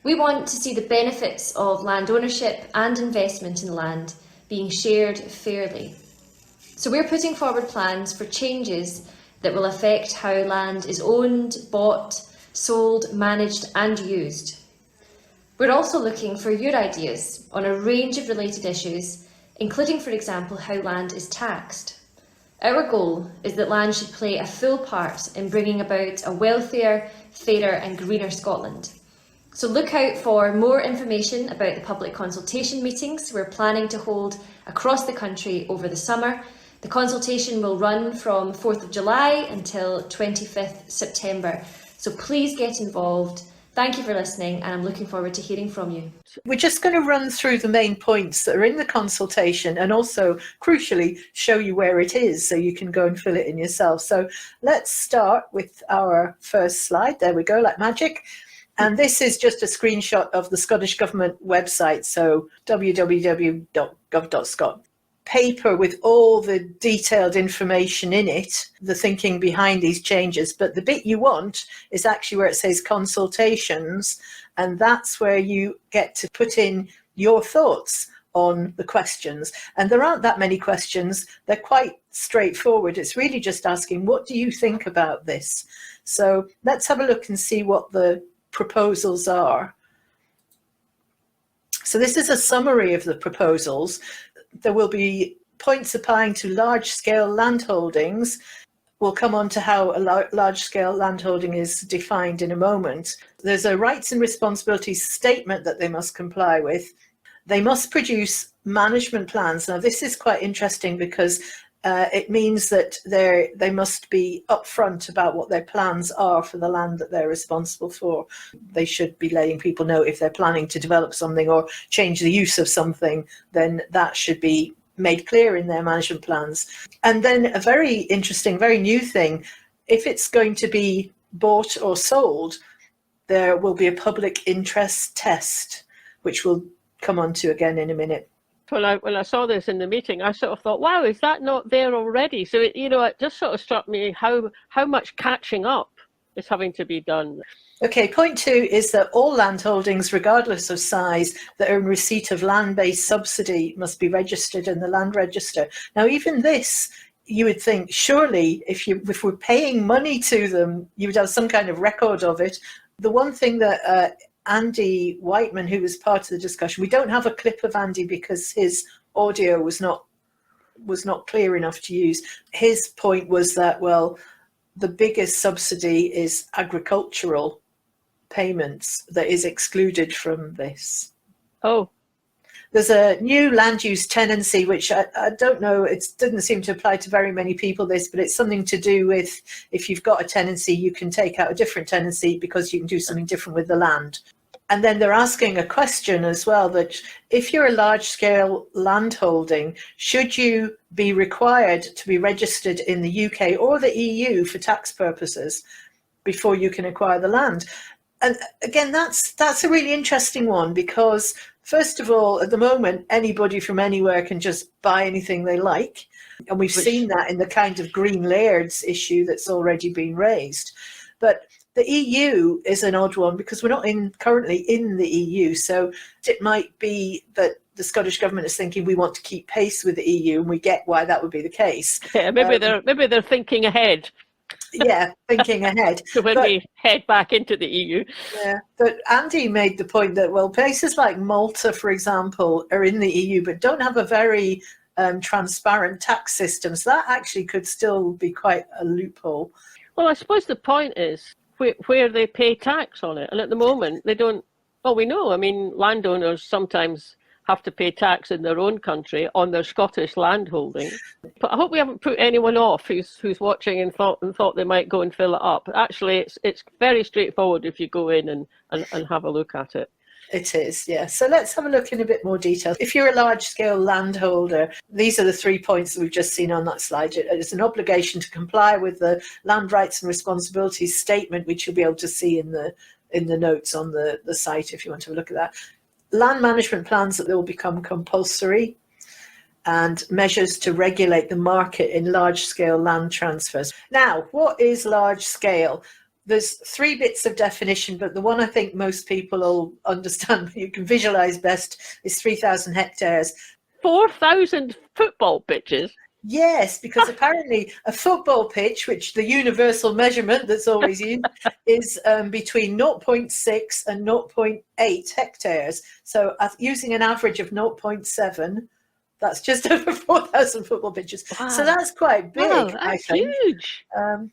We want to see the benefits of land ownership and investment in land being shared fairly. So we're putting forward plans for changes that will affect how land is owned, bought, sold, managed and used. We're also looking for your ideas on a range of related issues, including, for example, how land is taxed. Our goal is that land should play a full part in bringing about a wealthier, fairer and greener Scotland. So look out for more information about the public consultation meetings we're planning to hold across the country over the summer. The consultation will run from 4th of July until 25th September. So please get involved. Thank you for listening, and I'm looking forward to hearing from you.
We're just going to run through the main points that are in the consultation and also, crucially, show you where it is so you can go and fill it in yourself. So let's start with our first slide. There we go, like magic. And this is just a screenshot of the Scottish Government website, so www.gov.scot. Paper with all the detailed information in it, the thinking behind these changes. But the bit you want is actually where it says consultations, and that's where you get to put in your thoughts on the questions. And there aren't that many questions. They're quite straightforward. It's really just asking, what do you think about this? So let's have a look and see what the proposals are. So this is a summary of the proposals. There will be points applying to large-scale landholdings. We'll come on to how a large-scale landholding is defined in a moment. There's a rights and responsibilities statement that they must comply with. They must produce management plans. Now, this is quite interesting because it means that they must be upfront about what their plans are for the land that they're responsible for. They should be letting people know if they're planning to develop something or change the use of something, then that should be made clear in their management plans. And then a very interesting, very new thing, if it's going to be bought or sold, there will be a public interest test, which we'll come on to again in a minute.
When I saw this in the meeting, I sort of thought, wow, is that not there already? So, it just sort of struck me how much catching up is having to be done.
Okay, point 2 is that all landholdings, regardless of size, that are in receipt of land-based subsidy must be registered in the land register. Now, even this, you would think, surely, if we're paying money to them, you would have some kind of record of it. The one thing that Andy Whiteman, who was part of the discussion, we don't have a clip of Andy because his audio was not clear enough to use. His point was that, well, the biggest subsidy is agricultural payments that is excluded from this.
Oh.
There's a new land use tenancy, which I don't know, it didn't seem to apply to very many people, but it's something to do with if you've got a tenancy, you can take out a different tenancy because you can do something different with the land. And then they're asking a question as well, that if you're a large-scale landholding, should you be required to be registered in the UK or the EU for tax purposes before you can acquire the land? And again, that's a really interesting one because, first of all, at the moment, anybody from anywhere can just buy anything they like. And we've seen that in the kind of green lairds issue that's already been raised. But the EU is an odd one because we're not currently in the EU. So it might be that the Scottish Government is thinking we want to keep pace with the EU, and we get why that would be the case.
Yeah, maybe they're thinking ahead.
Yeah, thinking ahead.
So when we head back into the EU.
Yeah, but Andy made the point that, well, places like Malta, for example, are in the EU but don't have a very transparent tax system. So that actually could still be quite a loophole.
Well, I suppose the point is where they pay tax on it. And at the moment, they don't. Well, we know, I mean, landowners sometimes have to pay tax in their own country on their Scottish landholding. But I hope we haven't put anyone off who's watching and thought they might go and fill it up. Actually, it's very straightforward if you go in and have a look at it.
It is, yeah. So let's have a look in a bit more detail. If you're a large-scale landholder, these are the 3 points that we've just seen on that slide. It's an obligation to comply with the land rights and responsibilities statement, which you'll be able to see in the notes on the site if you want to have a look at that. Land management plans that will become compulsory, and measures to regulate the market in large-scale land transfers. Now, what is large-scale? There's 3 bits of definition, but the one I think most people will understand, you can visualise best, is 3,000 hectares.
4,000 football pitches?
Yes, because apparently a football pitch, which the universal measurement that's always used, is between 0.6 and 0.8 hectares. So using an average of 0.7 That's just over 4,000 football pitches.
Wow.
So that's quite big,
Wow,
I
that's
think.
huge.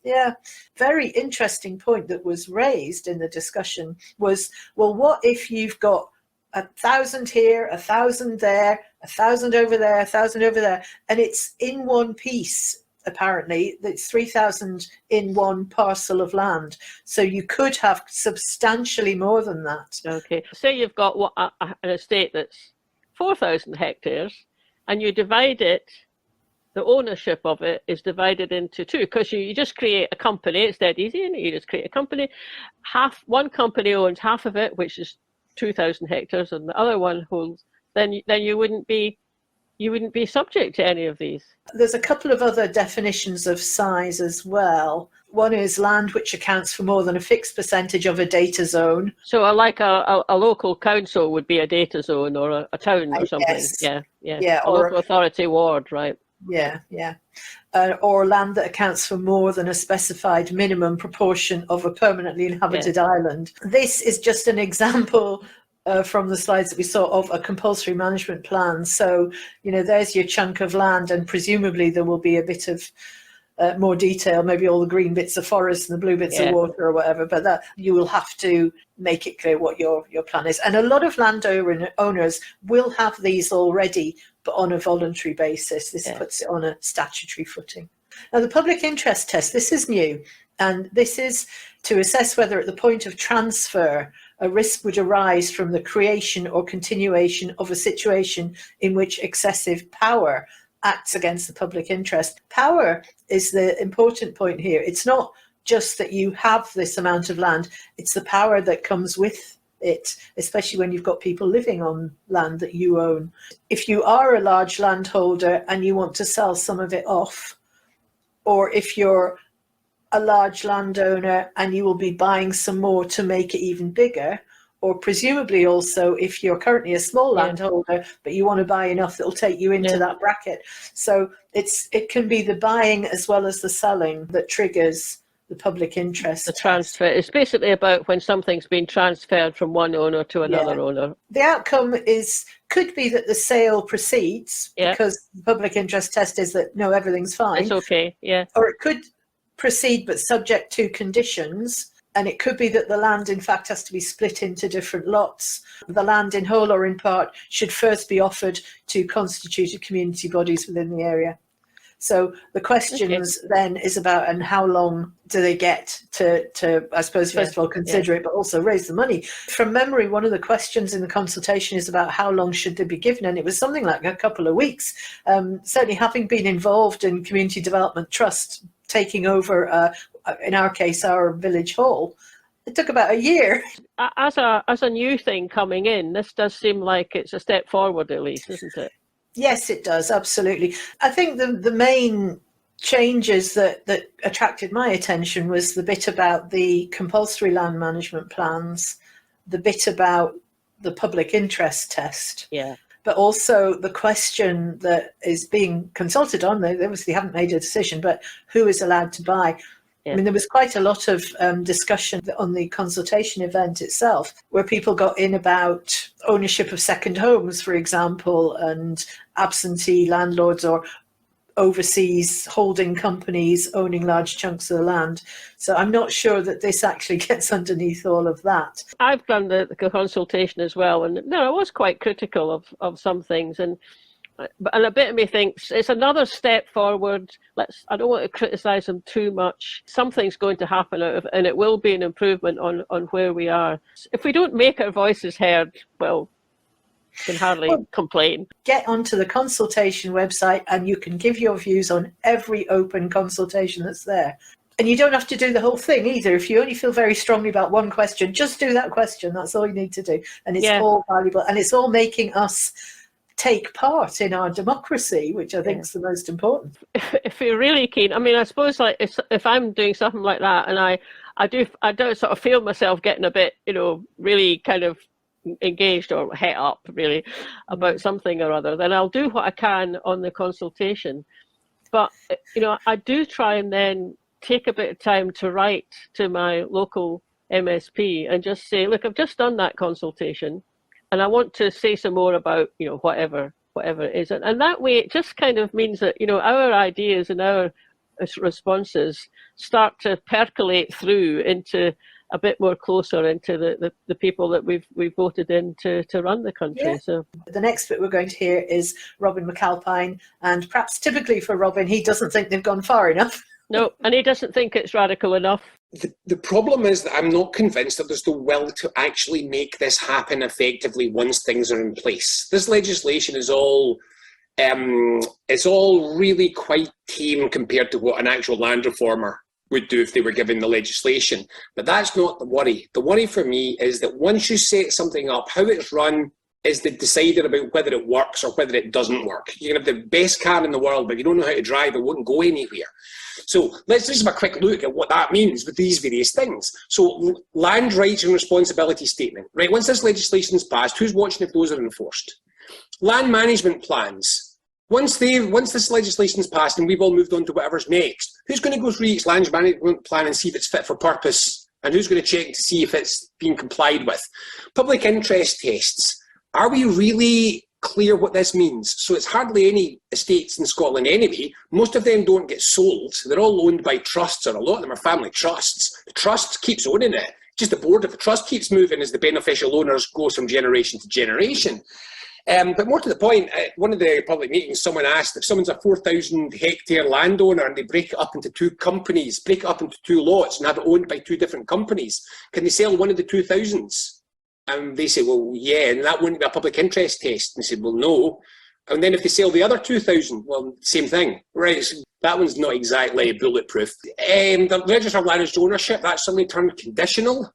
Yeah, very interesting point that was raised in the discussion was, well, what if you've got 1,000 here, 1,000 there, 1,000 over there, 1,000 over there, and it's in one piece. Apparently, it's 3,000 in one parcel of land. So you could have substantially more than that.
Okay, say you've got an estate that's 4,000 hectares, and you divide it. The ownership of it is divided into two, because you just create a company. It's dead easy, and you just create a company. One company owns half of it, which is 2,000 hectares, and the other one holds. Then you wouldn't be subject to any of these.
There's a couple of other definitions of size as well. One is land which accounts for more than a fixed percentage of a data zone.
So like a local council would be a data zone, or a town or something.
Yes.
Yeah,
Yeah,
a local authority ward, right?
Yeah. Or land that accounts for more than a specified minimum proportion of a permanently inhabited island. This is just an example from the slides that we saw of a compulsory management plan. So, there's your chunk of land, and presumably there will be a bit of more detail, maybe all the green bits of forest and the blue bits of water or whatever, but that you will have to make it clear what your plan is. And a lot of landowners will have these already, but on a voluntary basis. This puts it on a statutory footing. Now, the public interest test, this is new, and this is to assess whether at the point of transfer a risk would arise from the creation or continuation of a situation in which excessive power acts against the public interest. Power is the important point here. It's not just that you have this amount of land, it's the power that comes with it, especially when you've got people living on land that you own. If you are a large landholder and you want to sell some of it off, or if you're a large landowner and you will be buying some more to make it even bigger, or presumably also if you're currently a small landholder but you want to buy enough that will take you into that bracket. So it can be the buying as well as the selling that triggers the public interest.
The transfer. It's basically about when something's been transferred from one owner to another owner.
The outcome could be that the sale proceeds because the public interest test is that no, everything's fine.
It's okay,
Or it could proceed but subject to conditions, and it could be that the land in fact has to be split into different lots. The land in whole or in part should first be offered to constituted community bodies within the area. So the questions then is about, and how long do they get to I suppose, first of all, consider it, but also raise the money. From memory, one of the questions in the consultation is about how long should they be given, and it was something like a couple of weeks. Certainly having been involved in Community Development Trust, taking over, in our case, our village hall, it took about a year.
As a new thing coming in, this does seem like it's a step forward at least, isn't it?
Yes, it does, absolutely. I think the main changes that attracted my attention was the bit about the compulsory land management plans, the bit about the public interest test. But also the question that is being consulted on, they obviously haven't made a decision, but who is allowed to buy? I mean, there was quite a lot of discussion on the consultation event itself, where people got in about ownership of second homes, for example, and absentee landlords or overseas holding companies owning large chunks of the land. So I'm not sure that this actually gets underneath all of that.
I've done the consultation as well, and I was quite critical of some things, and a bit of me thinks it's another step forward. I don't want to criticise them too much. Something's going to happen out of it, and it will be an improvement on where we are. If we don't make our voices heard, well, can hardly complain.
Get onto the consultation website and you can give your views on every open consultation that's there. And you don't have to do the whole thing either. If you only feel very strongly about one question, just do that question. That's all you need to do. And it's all valuable, and it's all making us take part in our democracy, which I think is the most important.
If you're really keen, I mean, I suppose like if I'm doing something like that, and I don't sort of feel myself getting a bit, really kind of engaged or het up really about something or other, then I'll do what I can on the consultation. But I do try and then take a bit of time to write to my local MSP and just say, look, I've just done that consultation and I want to say some more about whatever whatever it is. And that way it just kind of means that, you know, our ideas and our responses start to percolate through into a bit more closer into the people that we've voted in to run the country.
Yeah.
So
the next bit we're going to hear is Robin McAlpine, and perhaps typically for Robin, he doesn't think they've gone far enough.
no, and he doesn't think it's radical enough.
The problem is that I'm not convinced that there's the will to actually make this happen effectively once things are in place. This legislation is all really quite tame compared to what an actual land reformer would do if they were given the legislation. But that's not the worry. The worry for me is that once you set something up, how it's run is the decider about whether it works or whether it doesn't work. You can have the best car in the world, but if you don't know how to drive, it won't go anywhere. So let's just have a quick look at what that means with these various things. So land rights and responsibility statement, right? Once this legislation is passed, who's watching if those are enforced? Land management plans. Once this legislation is passed and we've all moved on to whatever's next, who's going to go through each land management plan and see if it's fit for purpose? And who's going to check to see if it's being complied with? Public interest tests. Are we really clear what this means? So it's hardly any estates in Scotland anyway. Most of them don't get sold. They're all owned by trusts, or a lot of them are family trusts. The trust keeps owning it. Just the board of the trust keeps moving as the beneficial owners goes from generation to generation. But more to the point, one of the public meetings, someone asked if someone's a 4,000 hectare landowner and they break it up into two companies, break it up into two lots and have it owned by two different companies, can they sell one of the 2,000s? And they say, well, yeah, and that wouldn't be a public interest test. And they said, well, no. And then if they sell the other 2,000, well, same thing. Right, so that one's not exactly bulletproof. The register of land ownership, that's suddenly turned conditional.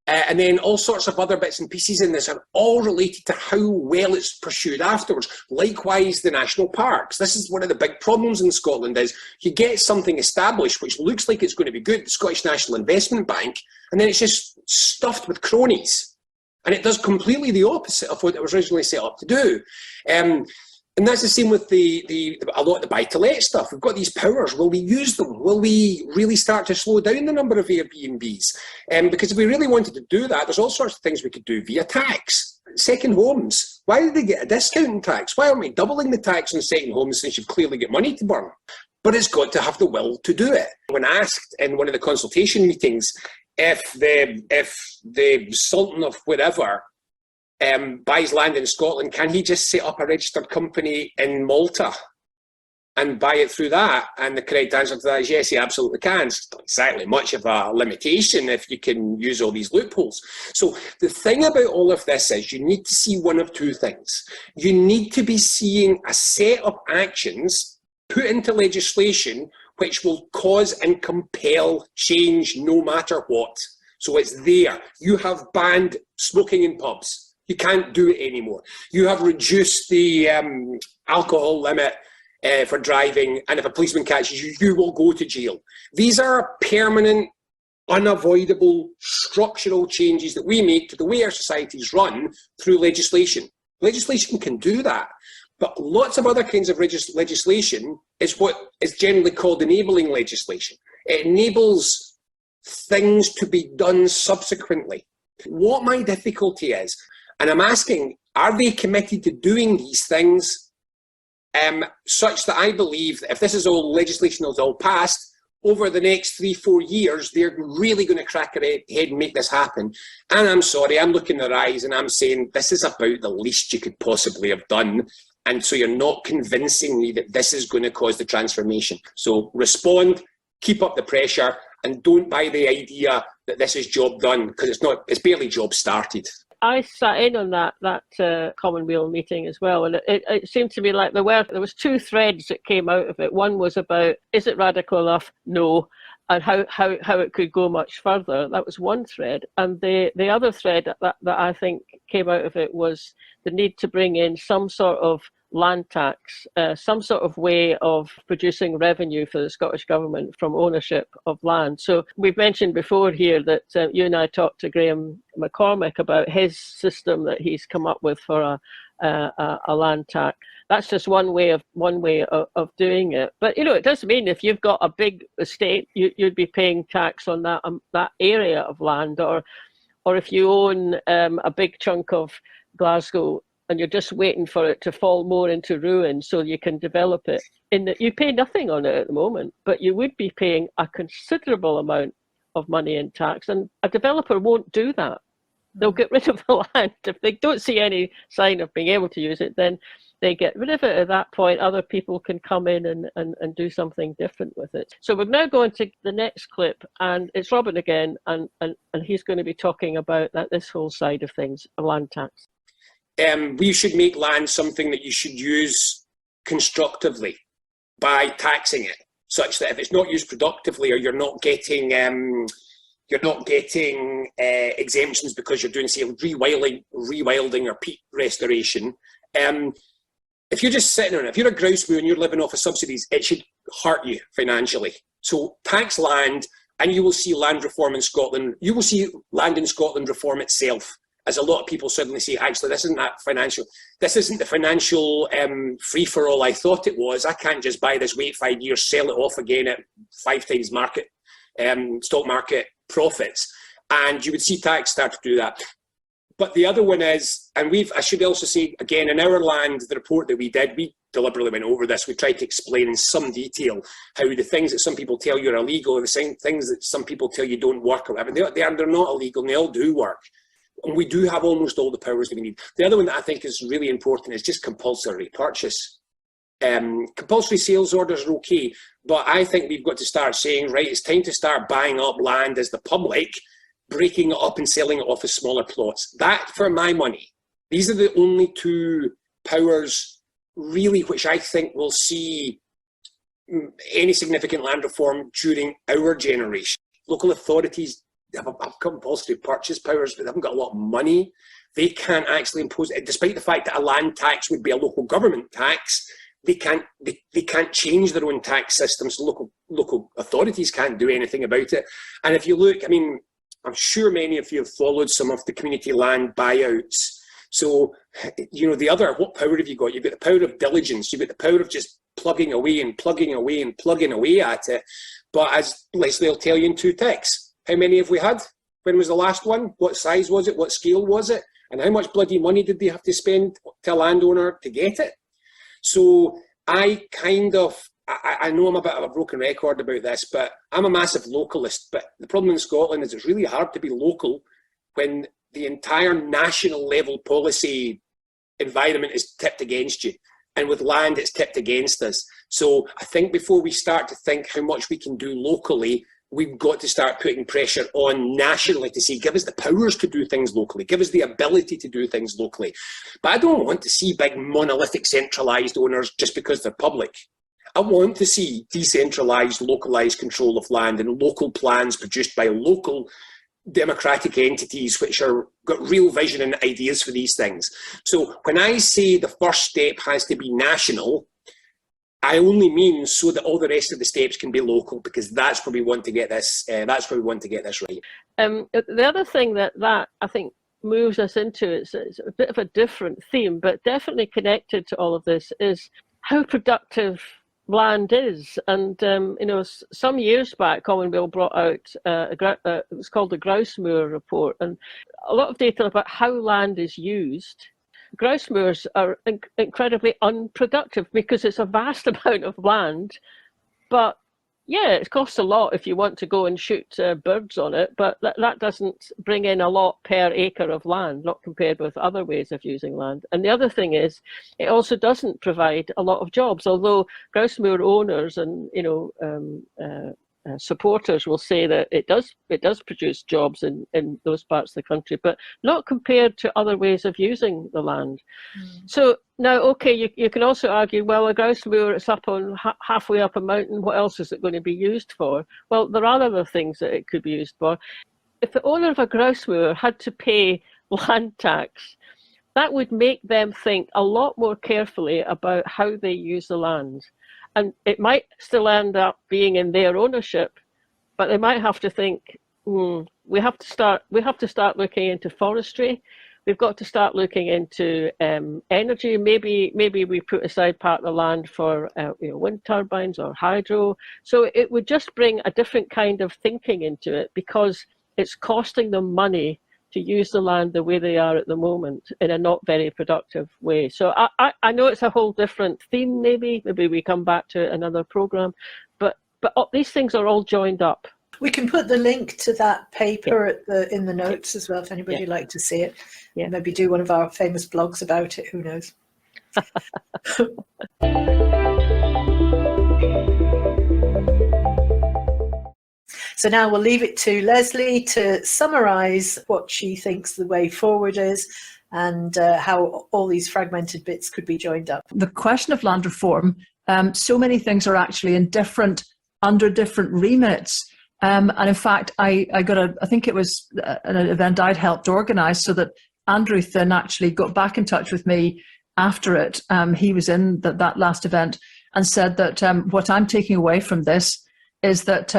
And then all sorts of other bits and pieces in this are all related to how well it's pursued afterwards. Likewise, the national parks. This is one of the big problems in Scotland is you get something established which looks like it's going to be good, the Scottish National Investment Bank, and then it's just stuffed with cronies. And it does completely the opposite of what it was originally set up to do. And that's the same with a lot of the buy-to-let stuff. We've got these powers. Will we use them? Will we really start to slow down the number of Airbnbs? Because if we really wanted to do that, there's all sorts of things we could do via tax. Second homes. Why did they get a discount in tax? Why aren't we doubling the tax on second homes since you've clearly got money to burn? But it's got to have the will to do it. When asked in one of the consultation meetings, if the Sultan of wherever buys land in Scotland, can he just set up a registered company in Malta and buy it through that? And the correct answer to that is yes, he absolutely can. It's not exactly much of a limitation if you can use all these loopholes. So the thing about all of this is you need to see one of two things. You need to be seeing a set of actions put into legislation which will cause and compel change no matter what. So it's there. You have banned smoking in pubs. You can't do it anymore. You have reduced the alcohol limit for driving, and if a policeman catches you, you will go to jail. These are permanent, unavoidable, structural changes that we make to the way our societies run through legislation. Legislation can do that. But lots of other kinds of legislation is what is generally called enabling legislation. It enables things to be done subsequently. What my difficulty is, and I'm asking, are they committed to doing these things such that I believe that if this is all legislation is all passed, over the next 3-4 years, they're really going to crack their head and make this happen. And I'm sorry, I'm looking in their eyes and I'm saying, this is about the least you could possibly have done. And so you're not convincing me that this is going to cause the transformation. So respond, keep up the pressure, and don't buy the idea that this is job done, because it's barely job started.
I sat in on that Commonweal meeting as well, and it seemed to me like there was two threads that came out of it. One was about, is it radical enough? No. And how it could go much further. That was one thread. And the other thread that I think came out of it was the need to bring in some sort of land tax, some sort of way of producing revenue for the Scottish Government from ownership of land. So we've mentioned before here that you and I talked to Graham McCormick about his system that he's come up with for a land tax. That's just one way of doing it. But it does mean if you've got a big estate, you'd be paying tax on that area of land, or if you own a big chunk of Glasgow and you're just waiting for it to fall more into ruin so you can develop it. In that you pay nothing on it at the moment, but you would be paying a considerable amount of money in tax, and a developer won't do that. They'll get rid of the land. If they don't see any sign of being able to use it, then they get rid of it. At that point, other people can come in and do something different with it. So we're now going to the next clip, and it's Robin again, and he's going to be talking about this whole side of things, a land tax.
We should make land something that you should use constructively by taxing it, such that if it's not used productively, or you're not getting exemptions because you're doing, say, rewilding or peat restoration. If you're just sitting on it, if you're a grouse moor and you're living off of subsidies, it should hurt you financially. So tax land, and you will see land reform in Scotland. You will see land in Scotland reform itself, as a lot of people suddenly say, actually, this isn't the financial free-for-all I thought it was. I can't just buy this, wait 5 years, sell it off again at 5 times market, stock market profits. And you would see tax start to do that. But the other one is, and I should also say, again, in our land, the report that we did, we deliberately went over this. We tried to explain in some detail how the things that some people tell you are illegal are the same things that some people tell you don't work or whatever. They're not illegal, and they all do work. And we do have almost all the powers that we need. The other one that I think is really important is just compulsory purchase. Compulsory sales orders are okay, but I think we've got to start saying, right, it's time to start buying up land as the public, breaking it up and selling it off as smaller plots. That, for my money, these are the only two powers, really, which I think will see any significant land reform during our generation. Local authorities have compulsory purchase powers, but they haven't got a lot of money. They can't actually impose it, despite the fact that a land tax would be a local government tax. They can't change their own tax system, so local authorities can't do anything about it. And if you look, I mean, I'm sure many of you have followed some of the community land buyouts. So, you know, what power have you got? You've got the power of diligence. You've got the power of just plugging away and plugging away and plugging away at it. But as Lesley will tell you in 2 ticks, how many have we had? When was the last one? What size was it? What scale was it? And how much bloody money did they have to spend to a landowner to get it? So I know I'm a bit of a broken record about this, but I'm a massive localist. But the problem in Scotland is it's really hard to be local when the entire national level policy environment is tipped against you. And with land, it's tipped against us. So I think before we start to think how much we can do locally, we've got to start putting pressure on nationally to say, give us the powers to do things locally, give us the ability to do things locally. But I don't want to see big monolithic centralised owners just because they're public. I want to see decentralised, localised control of land and local plans produced by local democratic entities which are got real vision and ideas for these things. So when I say the first step has to be national, I only mean so that all the rest of the steps can be local, because that's where we want to get this. That's where we want to get this right.
The other thing that I think moves us into it's a bit of a different theme, but definitely connected to all of this, is how productive land is. And you know, some years back, Commonweal brought out it was called the Grouse Moor Report, and a lot of data about how land is used. Grouse moors are incredibly unproductive because it's a vast amount of land, but yeah, it costs a lot if you want to go and shoot birds on it, but that doesn't bring in a lot per acre of land, not compared with other ways of using land. And the other thing is, it also doesn't provide a lot of jobs, although grouse moor owners and, you know, supporters will say that it does produce jobs in those parts of the country, but not compared to other ways of using the land. So now, okay, you can also argue, well, a grouse moor, it's up on halfway up a mountain, what else is it going to be used for? Well, there are other things that it could be used for. If the owner of a grouse moor had to pay land tax, that would make them think a lot more carefully about how they use the land. And it might still end up being in their ownership, but they might have to think, we have to start looking into forestry. We've got to start looking into energy. Maybe we put aside part of the land for wind turbines or hydro. So it would just bring a different kind of thinking into it, because it's costing them money to use the land the way they are at the moment in a not very productive way. So I know it's a whole different theme, maybe we come back to another programme, but these things are all joined up.
We can put the link to that paper in the notes as well, if anybody would like to see it.
Yeah.
Maybe do one of our famous blogs about it, who knows. So now we'll leave it to Lesley to summarise what she thinks the way forward is, and how all these fragmented bits could be joined up.
The question of land reform, so many things are actually under different remits. And in fact, I think it was an event I'd helped organise, so that Andrew Thin actually got back in touch with me after it. He was in that last event and said that what I'm taking away from this is that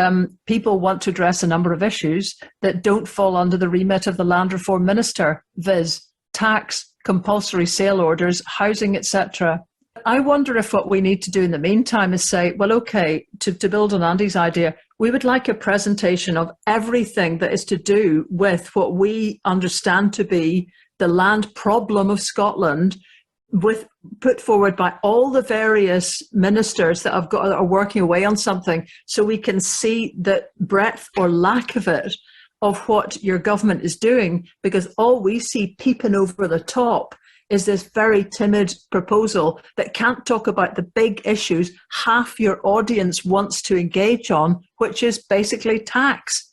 people want to address a number of issues that don't fall under the remit of the Land Reform Minister, viz. Tax, compulsory sale orders, housing, etc. I wonder if what we need to do in the meantime is say, well, okay, to build on Andy's idea, we would like a presentation of everything that is to do with what we understand to be the land problem of Scotland, put forward by all the various ministers that are working away on something, so we can see the breadth or lack of it of what your government is doing, because all we see peeping over the top is this very timid proposal that can't talk about the big issues half your audience wants to engage on, which is basically tax.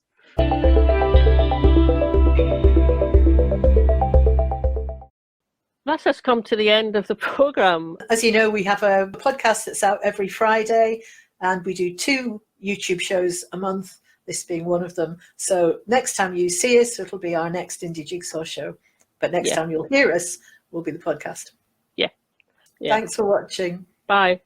That has come to the end of the programme.
As you know, we have a podcast that's out every Friday, and we do 2 YouTube shows a month, this being one of them. So next time you see us, it'll be our next Indie Jigsaw show. But next time you'll hear us will be the podcast.
Yeah.
Thanks for watching.
Bye.